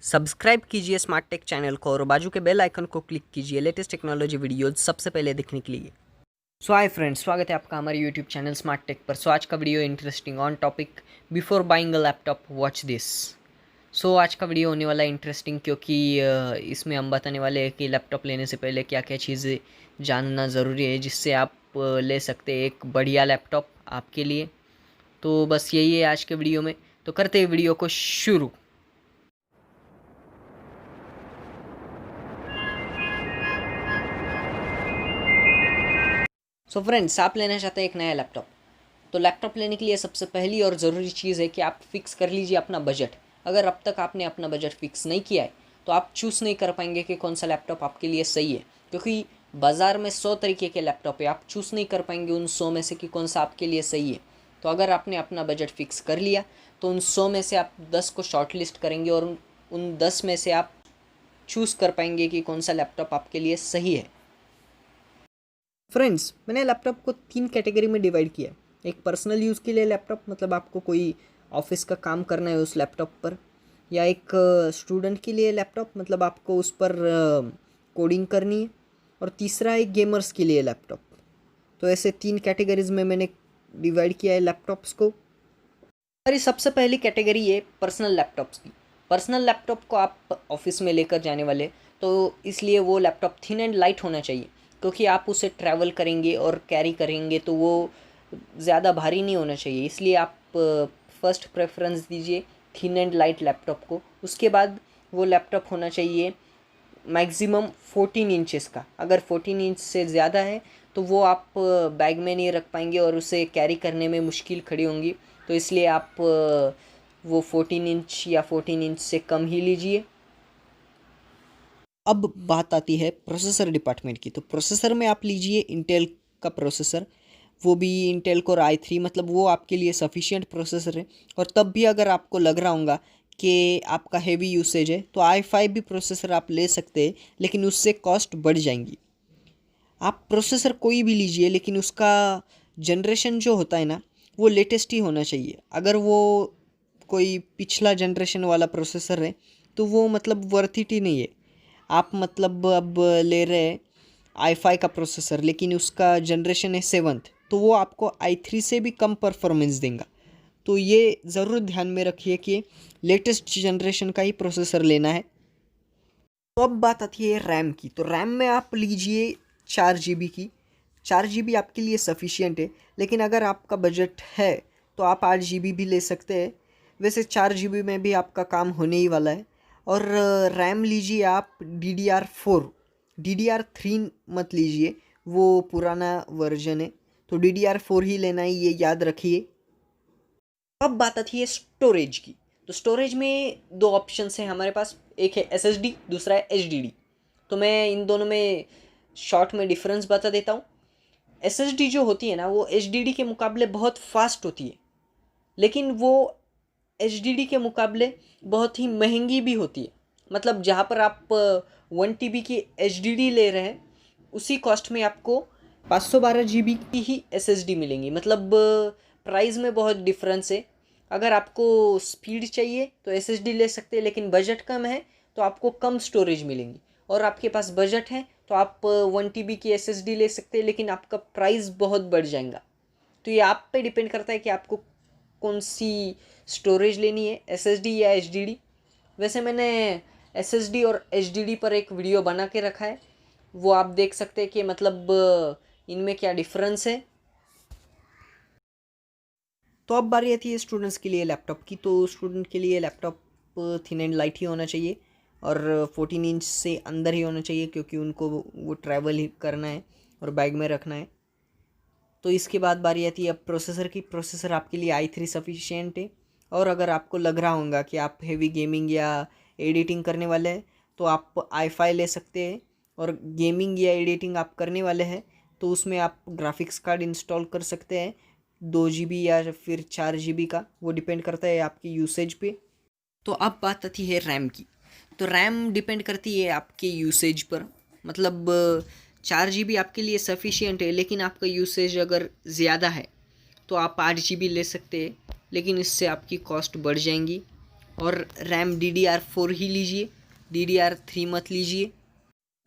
Subscribe कीजिए smart take channel को और बाजू के बेल आइकन को क्लिक कीजिए लेटेस्ट टेक्नोलॉजी वीडियोज सबसे पहले देखने के लिए। सो हाय फ्रेंड्स, स्वागत है आपका हमारे यूट्यूब चैनल स्मार्ट टेक पर। सो आज का video interesting on topic before buying a laptop watch this. So आज का वीडियो होने वाला इंटरेस्टिंग क्योंकि इसमें हम बताने वाले हैं कि लैपटॉप लेने से पहले क्या क्या चीज़ें जानना ज़रूरी है जिससे आप ले सकते हैं एक बढ़िया लैपटॉप आपके लिए। तो बस यही है आज के वीडियो में, तो करते हैं वीडियो को शुरू। सो फ्रेंड्स, आप लेना चाहते हैं एक नया लैपटॉप, तो लैपटॉप लेने के लिए सबसे पहली और ज़रूरी चीज़ है कि आप फिक्स कर लीजिए अपना बजट। अगर अब तक आपने अपना बजट फिक्स नहीं किया है तो आप चूज़ नहीं कर पाएंगे कि कौन सा लैपटॉप आपके लिए सही है, क्योंकि बाज़ार में 100 तरीके के लैपटॉप है। आप चूज़ नहीं कर पाएंगे उन 100 में से कि कौन सा आपके लिए सही है। तो अगर आपने अपना बजट फिक्स कर लिया तो उन 100 में से आप 10 को शॉर्ट लिस्ट करेंगे और उन 10 में से आप चूज़ कर पाएंगे कि कौन सा लैपटॉप आपके लिए सही है। फ्रेंड्स, मैंने लैपटॉप को 3 कैटेगरी में डिवाइड किया। एक पर्सनल यूज़ के लिए लैपटॉप, मतलब आपको कोई ऑफिस का काम करना है उस लैपटॉप पर, या एक स्टूडेंट के लिए लैपटॉप, मतलब आपको उस पर कोडिंग करनी है, और तीसरा एक गेमर्स के लिए लैपटॉप। तो ऐसे 3 कैटेगरीज में मैंने डिवाइड किया है लैपटॉप्स को। हमारी सबसे पहली कैटेगरी है पर्सनल लैपटॉप्स की। पर्सनल लैपटॉप को आप ऑफिस में लेकर जाने वाले, तो इसलिए वो लैपटॉप थिन एंड लाइट होना चाहिए, क्योंकि आप उसे ट्रैवल करेंगे और कैरी करेंगे तो वो ज़्यादा भारी नहीं होना चाहिए। इसलिए आप फर्स्ट प्रेफरेंस दीजिए थिन एंड लाइट लैपटॉप को। उसके बाद वो लैपटॉप होना चाहिए मैक्सिमम 14 इंचेस का। अगर 14 इंच से ज़्यादा है तो वो आप बैग में नहीं रख पाएंगे और उसे कैरी करने में मुश्किल खड़ी होंगी। तो इसलिए आप वो 14 इंच या 14 इंच से कम ही लीजिए। अब बात आती है प्रोसेसर डिपार्टमेंट की। तो प्रोसेसर में आप लीजिए इंटेल का प्रोसेसर, वो भी इंटेल कोर i3, मतलब वो आपके लिए सफिशिएंट प्रोसेसर है। और तब भी अगर आपको लग रहा होगा कि आपका हेवी यूसेज है तो i5 भी प्रोसेसर आप ले सकते हैं, लेकिन उससे कॉस्ट बढ़ जाएंगी। आप प्रोसेसर कोई भी लीजिए, लेकिन उसका जनरेशन जो होता है ना, वो लेटेस्ट ही होना चाहिए। अगर वो कोई पिछला जनरेशन वाला प्रोसेसर है तो वो मतलब वर्थ इट ही नहीं है। आप मतलब अब ले रहे हैं i5 का प्रोसेसर, लेकिन उसका जनरेशन है 7th, तो वो आपको i3 से भी कम परफॉर्मेंस देगा। तो ये ज़रूर ध्यान में रखिए कि लेटेस्ट जनरेशन का ही प्रोसेसर लेना है। तो अब बात आती है रैम की। तो रैम में आप लीजिए 4 GB की। 4 GB आपके लिए सफिशियंट है, लेकिन अगर आपका बजट है तो आप 8 GB भी ले सकते हैं। वैसे 4 GB में भी आपका काम होने ही वाला है। और रैम लीजिए आप DDR4, DDR3 मत लीजिए, वो पुराना वर्जन है। तो DDR4 ही लेना है, ये याद रखिए। अब बात आती है स्टोरेज की। तो स्टोरेज में 2 ऑप्शंस हैं हमारे पास, एक है SSD, दूसरा है HDD। तो मैं इन दोनों में शॉर्ट में डिफरेंस बता देता हूँ। SSD जो होती है ना, वो HDD के मुकाबले बहुत फास्ट होती है, लेकिन वो HDD के मुकाबले बहुत ही महंगी भी होती है। मतलब जहाँ पर आप 1 TB की HDD ले रहे हैं, उसी कॉस्ट में आपको 512 GB की ही SSD मिलेंगी। मतलब प्राइस में बहुत डिफरेंस है। अगर आपको स्पीड चाहिए तो SSD ले सकते हैं, लेकिन बजट कम है तो आपको कम स्टोरेज मिलेंगी। और आपके पास बजट है तो आप 1 TB की SSD ले सकते हैं, लेकिन आपका प्राइस बहुत बढ़ जाएगा। तो ये आप पे डिपेंड करता है कि आपको कौन सी स्टोरेज लेनी है, SSD या HDD। वैसे मैंने SSD और HDD पर एक वीडियो बना के रखा है, वो आप देख सकते हैं कि मतलब इनमें क्या डिफरेंस है। तो अब बारी आती है स्टूडेंट्स के लिए लैपटॉप की। तो स्टूडेंट के लिए लैपटॉप थिन एंड लाइट ही होना चाहिए और 14 इंच से अंदर ही होना चाहिए, क्योंकि उनको वो ट्रैवल ही करना है और बैग में रखना है। तो इसके बाद बारी आती है अब प्रोसेसर की। प्रोसेसर आपके लिए i3 सफिशिएंट है। और अगर आपको लग रहा होगा कि आप हेवी गेमिंग या एडिटिंग करने वाले हैं तो आप i5 ले सकते हैं। और गेमिंग या एडिटिंग आप करने वाले हैं तो उसमें आप ग्राफिक्स कार्ड इंस्टॉल कर सकते हैं, 2 GB या फिर 4 GB का, वो डिपेंड करता है आपकी यूसेज पे। तो अब बात आती है रैम की। तो रैम डिपेंड करती है आपके यूसेज पर। मतलब 4 GB आपके लिए सफिशियंट है, लेकिन आपका यूसेज अगर ज़्यादा है तो आप 8 GB ले सकते हैं, लेकिन इससे आपकी कॉस्ट बढ़ जाएंगी। और रैम DDR4 ही लीजिए, DDR3 मत लीजिए।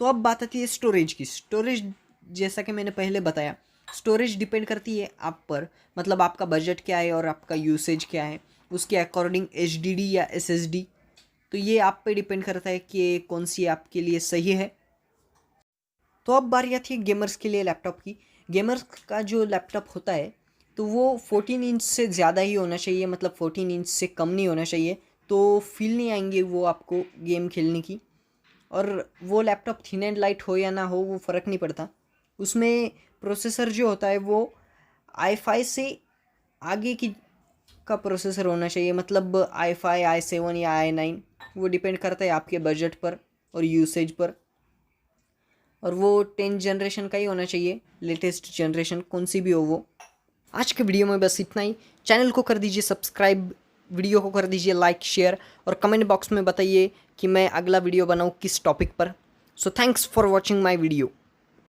तो अब बात आती है स्टोरेज की। स्टोरेज जैसा कि मैंने पहले बताया, स्टोरेज डिपेंड करती है आप पर, मतलब आपका बजट क्या है और आपका यूसेज क्या है, उसके अकॉर्डिंग HDD या SSD, तो ये आप पे डिपेंड करता है कि कौन सी आपके लिए सही है। तो अब बारी आती है गेमर्स के लिए लैपटॉप की। गेमर्स का जो लैपटॉप होता है तो वो 14 इंच से ज़्यादा ही होना चाहिए, मतलब 14 इंच से कम नहीं होना चाहिए, तो फील नहीं आएंगे वो आपको गेम खेलने की। और वो लैपटॉप थिन एंड लाइट हो या ना हो वो फ़र्क नहीं पड़ता। उसमें प्रोसेसर जो होता है वो i5 से आगे की का प्रोसेसर होना चाहिए, मतलब i5 i7 या i9, वो डिपेंड करता है आपके बजट पर और यूसेज पर। और वो 10 जनरेशन का ही होना चाहिए, लेटेस्ट जनरेशन कौन सी भी हो वो। आज के वीडियो में बस इतना ही। चैनल को कर दीजिए सब्सक्राइब, वीडियो को कर दीजिए लाइक शेयर, और कमेंट बॉक्स में बताइए कि मैं अगला वीडियो बनाऊँ किस टॉपिक पर। So thanks for watching my video.